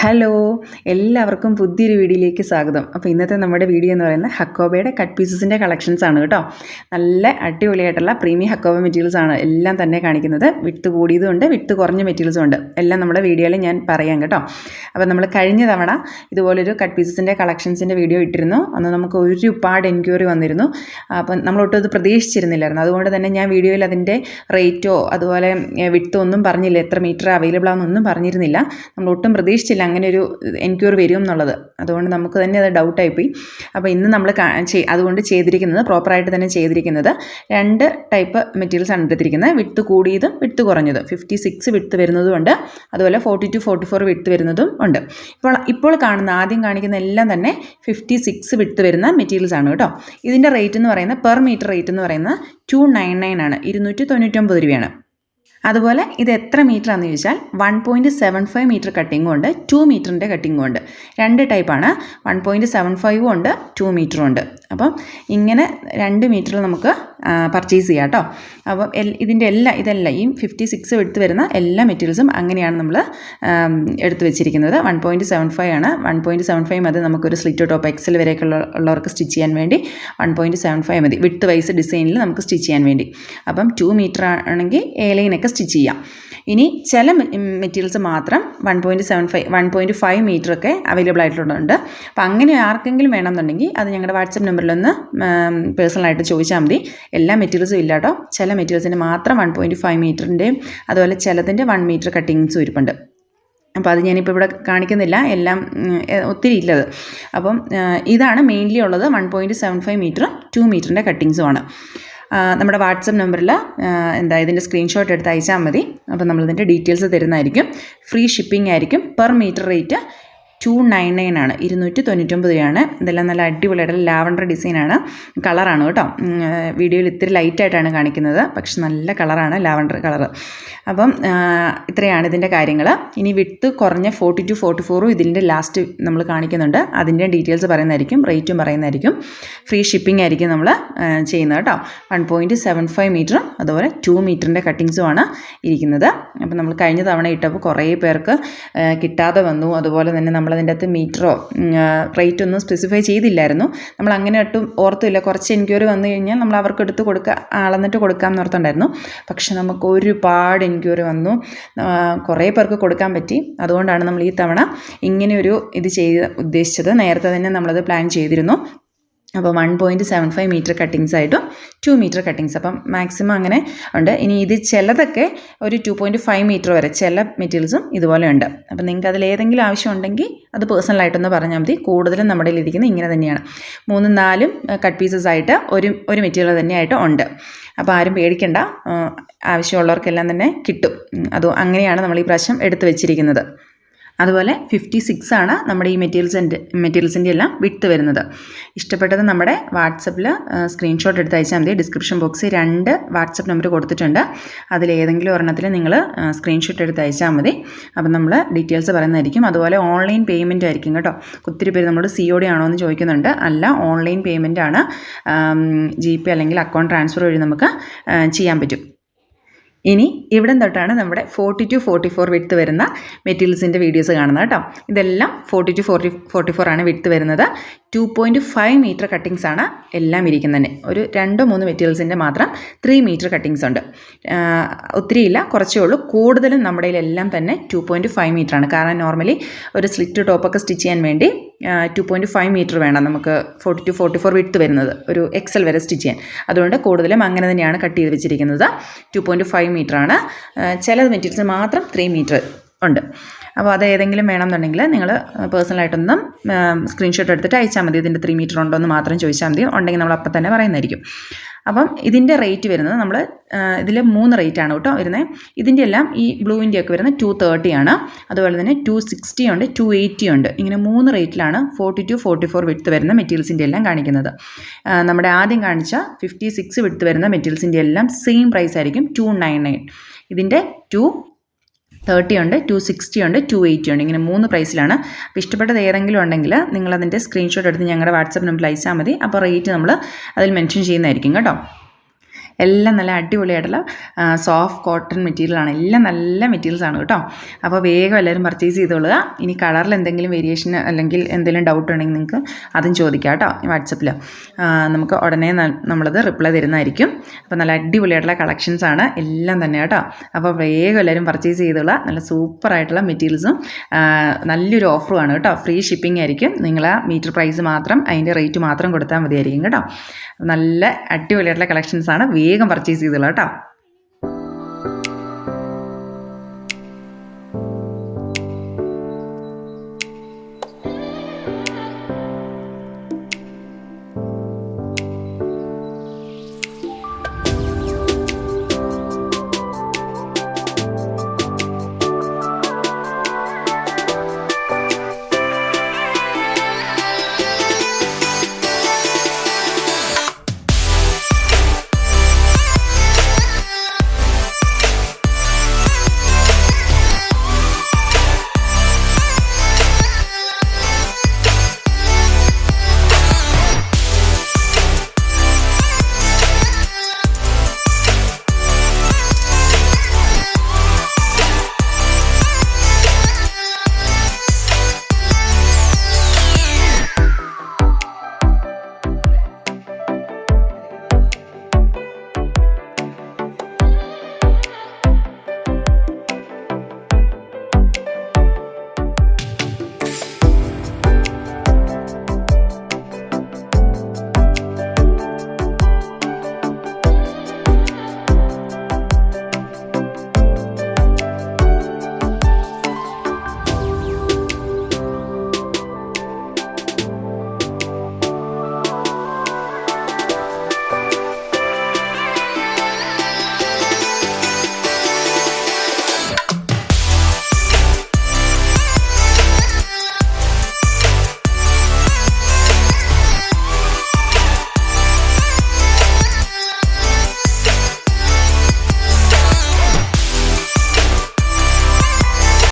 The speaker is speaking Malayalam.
ഹലോ, എല്ലാവർക്കും പുതിയൊരു വീഡിയോയിലേക്ക് സ്വാഗതം. അപ്പോൾ ഇന്നത്തെ നമ്മുടെ വീഡിയോ എന്ന് പറയുന്നത് ഹക്കോബയുടെ കട്ട് പീസസിൻ്റെ കളക്ഷൻസ് ആണ് കേട്ടോ. നല്ല അടിപൊളിയായിട്ടുള്ള പ്രീമിയം ഹക്കോബ മെറ്റീരിയൽസ് ആണ് എല്ലാം തന്നെ കാണിക്കുന്നത്. വിട്ട് കൂടിയതും ഉണ്ട്, വിട്ട് കുറഞ്ഞ മെറ്റീരിയൽസും ഉണ്ട്. എല്ലാം നമ്മുടെ വീഡിയോയിൽ ഞാൻ പറയാം കേട്ടോ. അപ്പോൾ നമ്മൾ കഴിഞ്ഞ തവണ ഇതുപോലൊരു കട്ട് പീസസിൻ്റെ കളക്ഷൻസിൻ്റെ വീഡിയോ ഇട്ടിരുന്നു. അന്ന് നമുക്ക് ഒരുപാട് എൻക്വയറി വന്നിരുന്നു. അപ്പം നമ്മളൊട്ടും ഇത് പ്രതീക്ഷിച്ചിരുന്നില്ലായിരുന്നു. അതുകൊണ്ട് തന്നെ ഞാൻ വീഡിയോയിൽ അതിൻ്റെ റേറ്റോ അതുപോലെ വിട്ടോ ഒന്നും പറഞ്ഞില്ല, എത്ര മീറ്റർ അവൈലബിൾ ആണെന്നൊന്നും പറഞ്ഞിരുന്നില്ല. നമ്മൾ ഒട്ടും പ്രതീക്ഷിച്ചില്ല അങ്ങനെ ഒരു എൻക്വയറി വരും എന്നുള്ളത്. അതുകൊണ്ട് നമുക്ക് തന്നെ അത് ഡൗട്ടായിപ്പോയി. അപ്പോൾ ഇന്ന് നമ്മൾ അതുകൊണ്ട് ചെയ്തിരിക്കുന്നത് പ്രോപ്പറായിട്ട് തന്നെ ചെയ്തിരിക്കുന്നത് 2 ടൈപ്പ് മെറ്റീരിയൽസ് ആണ് എടുത്തിരിക്കുന്നത്. വിട്ട് കൂടിയതും വിട്ട് കുറഞ്ഞതും. 56 വിട്ട് വരുന്നതും ഉണ്ട്, അതുപോലെ 42, 44 വിട്ട് വരുന്നതും ഉണ്ട്. ഇപ്പോൾ ആദ്യം കാണിക്കുന്ന എല്ലാം തന്നെ 56 വിട്ട് വരുന്ന മെറ്റീരിയൽസ് ആണ് കേട്ടോ. ഇതിൻ്റെ റേറ്റ് എന്ന് പറയുന്നത് പെർ മീറ്റർ റേറ്റ് എന്ന് പറയുന്നത് 299 ആണ്, 299 രൂപയാണ്. അതുപോലെ ഇത് എത്ര മീറ്റർ ആണെന്ന് ചോദിച്ചാൽ 1.75 മീറ്റർ കട്ടിങ്ങും ഉണ്ട്, 2 മീറ്ററിൻ്റെ കട്ടിങ്ങും ഉണ്ട്. 2 ടൈപ്പാണ്, 1.75 ഉണ്ട്, 2 മീറ്ററും ഉണ്ട്. അപ്പം ഇങ്ങനെ 2 മീറ്ററിൽ നമുക്ക് പർച്ചേസ് ചെയ്യാം കേട്ടോ. അപ്പം ഇതെല്ലാം ഈ 56 എടുത്ത് വരുന്ന എല്ലാ മെറ്റീരിയൽസും അങ്ങനെയാണ് നമ്മൾ എടുത്തു വെച്ചിരിക്കുന്നത്. 1.75 ആണ്. 1.75 മതി നമുക്കൊരു സ്ലിറ്റ് ടോപ്പ് എക്സൽ വരെയൊക്കെ ഉള്ളവർക്ക് സ്റ്റിച്ച് ചെയ്യാൻ വേണ്ടി 1.75 മതി, വിട്ട് വൈസ് ഡിസൈനിൽ നമുക്ക് സ്റ്റിച്ച് ചെയ്യാൻ വേണ്ടി. അപ്പം 2 മീറ്റർ ആണെങ്കിൽ എലൈനൊക്കെ സ്റ്റിച്ച് ചെയ്യാം. ഇനി ചില മെറ്റീരിയൽസ് മാത്രം 1.5 മീറ്ററൊക്കെ അവൈലബിൾ ആയിട്ടുള്ളതുണ്ട്. അപ്പോൾ അങ്ങനെ ആർക്കെങ്കിലും വേണമെന്നുണ്ടെങ്കിൽ അത് ഞങ്ങളുടെ വാട്സപ്പ് നമ്പറിലൊന്ന് പേഴ്സണലായിട്ട് ചോദിച്ചാൽ മതി. എല്ലാ മെറ്റീരിയൽസും ഇല്ല കേട്ടോ. ചില മെറ്റീരിയൽസിന് മാത്രം 1.5 മീറ്ററിൻ്റെയും അതുപോലെ ചിലതിൻ്റെ 1 മീറ്റർ കട്ടിങ്സും ഇരിപ്പുണ്ട്. അപ്പോൾ അത് ഞാനിപ്പോൾ ഇവിടെ കാണിക്കുന്നില്ല, എല്ലാം ഒത്തിരി ഇല്ലത്. അപ്പം ഇതാണ് മെയിൻലി ഉള്ളത്. 1.75 മീറ്ററും 2 മീറ്ററിൻ്റെ കട്ടിങ്സുമാണ്. നമ്മുടെ വാട്സപ്പ് നമ്പറിൽ ഇതിൻ്റെ സ്ക്രീൻഷോട്ട് എടുത്ത് അയച്ചാൽ മതി. അപ്പോൾ നമ്മളിതിൻ്റെ ഡീറ്റെയിൽസ് തരുന്നതായിരിക്കും. ഫ്രീ ഷിപ്പിംഗ് ആയിരിക്കും. പെർ മീറ്റർ റേറ്റ് 299 ആണ്, 299 രൂപയാണ്. ഇതെല്ലാം നല്ല അടിപൊളിയായിട്ടുള്ള ലാവണ്ടർ ഡിസൈനാണ്, കളറാണ് കേട്ടോ. വീഡിയോയിൽ ഇത്തിരി ലൈറ്റായിട്ടാണ് കാണിക്കുന്നത്, പക്ഷെ നല്ല കളറാണ്, ലാവണ്ടർ കളറ്. അപ്പം ഇത്രയാണ് ഇതിൻ്റെ കാര്യങ്ങൾ. ഇനി വിട്ട് കുറഞ്ഞ 42, 44 ഇതിൻ്റെ ലാസ്റ്റ് നമ്മൾ കാണിക്കുന്നുണ്ട്. അതിൻ്റെ ഡീറ്റെയിൽസ് പറയുന്നതായിരിക്കും, റേറ്റും പറയുന്നതായിരിക്കും. ഫ്രീ ഷിപ്പിംഗ് ആയിരിക്കും നമ്മൾ ചെയ്യുന്നത് കേട്ടോ. 1.75 മീറ്ററും അതുപോലെ 2 മീറ്ററിൻ്റെ കട്ടിങ്സുമാണ് ഇരിക്കുന്നത്. അപ്പം നമ്മൾ കഴിഞ്ഞ തവണ ഇട്ടപ്പോൾ കുറേ പേർക്ക് കിട്ടാതെ വന്നു. അതുപോലെ തന്നെ നമ്മളതിൻ്റെ അകത്ത് മീറ്ററോ റേറ്റ് ഒന്നും സ്പെസിഫൈ ചെയ്തില്ലായിരുന്നു. നമ്മൾ അങ്ങനെ ഒട്ടും ഓർത്തില്ല. കുറച്ച് എൻക്വയറി വന്നു കഴിഞ്ഞാൽ നമ്മൾ അവർക്ക് എടുത്ത് അളന്നിട്ട് കൊടുക്കാം എന്നോർത്തുണ്ടായിരുന്നു. പക്ഷെ നമുക്ക് ഒരുപാട് എൻക്വയറി വന്നു, കുറേ പേർക്ക് കൊടുക്കാൻ പറ്റി. അതുകൊണ്ടാണ് നമ്മൾ ഈ തവണ ഇങ്ങനെയൊരു ഇത് ഉദ്ദേശിച്ചത്. നേരത്തെ തന്നെ നമ്മളത് പ്ലാൻ ചെയ്തിരുന്നു. അപ്പോൾ 1.75 മീറ്റർ കട്ടിങ്സ് ആയിട്ടും 2 മീറ്റർ കട്ടിങ്സ്, അപ്പം മാക്സിമം അങ്ങനെ ഉണ്ട്. ഇനി ഇത് ചിലതൊക്കെ ഒരു 2.5 മീറ്റർ വരെ ചില മെറ്റീരിയൽസും ഇതുപോലെ ഉണ്ട്. അപ്പം നിങ്ങൾക്ക് അതിലേതെങ്കിലും ആവശ്യമുണ്ടെങ്കിൽ അത് പേഴ്സണലായിട്ടൊന്ന് പറഞ്ഞാൽ മതി. കൂടുതലും നമ്മുടെ ഇരിക്കുന്നത് ഇങ്ങനെ തന്നെയാണ്. 3, 4 കട്ട് പീസസ് ആയിട്ട് ഒരു മെറ്റീരിയൽ തന്നെയായിട്ട് ഉണ്ട്. അപ്പോൾ ആരും പേടിക്കണ്ട, ആവശ്യമുള്ളവർക്കെല്ലാം തന്നെ കിട്ടും. അങ്ങനെയാണ് നമ്മൾ ഈ പ്രാവശ്യം എടുത്തു വെച്ചിരിക്കുന്നത്. അതുപോലെ 56 ആണ് നമ്മുടെ ഈ മെറ്റീരിയൽസിൻ്റെ എല്ലാം വിട്ട് വരുന്നത്. ഇഷ്ടപ്പെട്ടത് നമ്മുടെ വാട്സപ്പിൽ സ്ക്രീൻഷോട്ട് എടുത്ത് അയച്ചാൽ മതി. ഡിസ്ക്രിപ്ഷൻ ബോക്സിൽ 2 വാട്സപ്പ് നമ്പർ കൊടുത്തിട്ടുണ്ട്. അതിലേതെങ്കിലും ഒരെണ്ണത്തിൽ നിങ്ങൾ സ്ക്രീൻഷോട്ട് എടുത്ത് അയച്ചാൽ മതി. അപ്പം നമ്മൾ ഡീറ്റെയിൽസ് പറയുന്നതായിരിക്കും. അതുപോലെ ഓൺലൈൻ പേയ്മെൻറ്റ് ആയിരിക്കും കേട്ടോ. ഒത്തിരി പേര് നമ്മളോട് COD ആണോ എന്ന് ചോദിക്കുന്നുണ്ട്. അല്ല, ഓൺലൈൻ പേയ്മെൻ്റ് ആണ്. GP അല്ലെങ്കിൽ അക്കൗണ്ട് ട്രാൻസ്ഫർ വഴി നമുക്ക് ചെയ്യാൻ പറ്റും. ഇനി ഇവിടെ തൊട്ടാണ് നമ്മുടെ 42, 44 വിട്ട് വരുന്ന മെറ്റീരിയൽസിൻ്റെ വീഡിയോസ് കാണുന്നത് കേട്ടോ. ഇതെല്ലാം 42, 44 ആണ് വിട്ട് വരുന്നത്. 2.5 മീറ്റർ കട്ടിങ്സ് ആണ് എല്ലാം ഇരിക്കുന്നത്. ഒരു 2-3 മെറ്റീരിയൽസിൻ്റെ മാത്രം 3 മീറ്റർ കട്ടിങ്സ് ഉണ്ട്. ഒത്തിരിയില്ല, കുറച്ചേ ഉള്ളൂ. കൂടുതലും നമ്മുടെ എല്ലാം തന്നെ 2.5 മീറ്ററാണ്. കാരണം നോർമലി ഒരു സ്ലിറ്റ് ടോപ്പൊക്കെ സ്റ്റിച്ച് ചെയ്യാൻ വേണ്ടി 2.5 മീറ്റർ വേണം നമുക്ക് 42, 44 വിട്ട് വരുന്നത്, ഒരു എക്സൽ വരെ സ്റ്റിച്ച് ചെയ്യാൻ. അതുകൊണ്ട് കൂടുതലും അങ്ങനെ തന്നെയാണ് കട്ട് ചെയ്ത് വെച്ചിരിക്കുന്നത്. 2.5 മീറ്ററാണ്. ചില മെറ്റീരിയൽസ് മാത്രം 3 മീറ്റർ ഉണ്ട്. അപ്പോൾ അത് ഏതെങ്കിലും വേണമെന്നുണ്ടെങ്കിൽ നിങ്ങൾ പേഴ്സണലായിട്ടൊന്നും സ്ക്രീൻഷോട്ട് എടുത്തിട്ട് അയച്ചാൽ മതി. ഇതിൻ്റെ 3 മീറ്റർ ഉണ്ടോ എന്ന് മാത്രം ചോദിച്ചാൽ മതി. ഉണ്ടെങ്കിൽ നമ്മൾ അപ്പം തന്നെ പറയുന്നതായിരിക്കും. അപ്പം ഇതിൻ്റെ റേറ്റ് വരുന്നത് നമ്മൾ ഇതിൽ 3 റേറ്റാണ് കേട്ടോ വരുന്നത്. ഇതിൻ്റെ എല്ലാം ഈ ബ്ലൂവിൻ്റെ ഒക്കെ വരുന്നത് 230 ആണ്. അതുപോലെ തന്നെ 260 ഉണ്ട്, 280 ഉണ്ട്. ഇങ്ങനെ 3 റേറ്റിലാണ് 42, 44 വിട്ട് വരുന്ന മെറ്റീരിയൽസിൻ്റെ എല്ലാം കാണിക്കുന്നത്. നമ്മുടെ ആദ്യം കാണിച്ച 56 വിട്ട് വരുന്ന മെറ്റീരിയൽസിൻ്റെ എല്ലാം സെയിം പ്രൈസ് ആയിരിക്കും, 299. ഇതിൻ്റെ 230 ഉണ്ട്, 260 ഉണ്ട്, 280 ഉണ്ട്. ഇങ്ങനെ 3 പ്രൈസിലാണ്. അപ്പോൾ ഇഷ്ടപ്പെട്ടത് ഏതെങ്കിലും ഉണ്ടെങ്കിൽ നിങ്ങളതിൻ്റെ സ്ക്രീൻഷോട്ട് എടുത്ത് ഞങ്ങളുടെ വാട്സപ്പ് നമ്പറിൽ അയച്ചാൽ മതി. അപ്പോൾ റേറ്റ് നമ്മൾ അതിൽ മെൻഷൻ ചെയ്യുന്നതായിരിക്കും കേട്ടോ. എല്ലാം നല്ല അടിപൊളിയായിട്ടുള്ള സോഫ്റ്റ് കോട്ടൺ മെറ്റീരിയലാണ്. എല്ലാം നല്ല മെറ്റീരിയൽസാണ് കേട്ടോ. അപ്പോൾ വേഗം എല്ലാവരും പർച്ചേസ് ചെയ്തോളുക. ഇനി കളറിൽ എന്തെങ്കിലും വേരിയേഷൻ അല്ലെങ്കിൽ എന്തെങ്കിലും ഡൗട്ട് ഉണ്ടെങ്കിൽ നിങ്ങൾക്ക് അതും ചോദിക്കാം കേട്ടോ വാട്സപ്പിൽ. നമുക്ക് ഉടനെ നമ്മളത് റിപ്ലൈ തരുന്നതായിരിക്കും. അപ്പോൾ നല്ല അടിപൊളിയായിട്ടുള്ള കളക്ഷൻസാണ് എല്ലാം തന്നെ കേട്ടോ. അപ്പോൾ വേഗം എല്ലാവരും പർച്ചേസ് ചെയ്തോളുക. നല്ല സൂപ്പറായിട്ടുള്ള മെറ്റീരിയൽസും നല്ലൊരു ഓഫറുമാണ് കേട്ടോ. ഫ്രീ ഷിപ്പിംഗ് ആയിരിക്കും. നിങ്ങൾ ആ മീറ്റർ പ്രൈസ് മാത്രം അതിൻ്റെ റേറ്റ് മാത്രം കൊടുത്താൽ മതിയായിരിക്കും കേട്ടോ. നല്ല അടിപൊളിയായിട്ടുള്ള കളക്ഷൻസാണ്. വേഗം പർച്ചേസ് ചെയ്തോളൂ കേട്ടോ.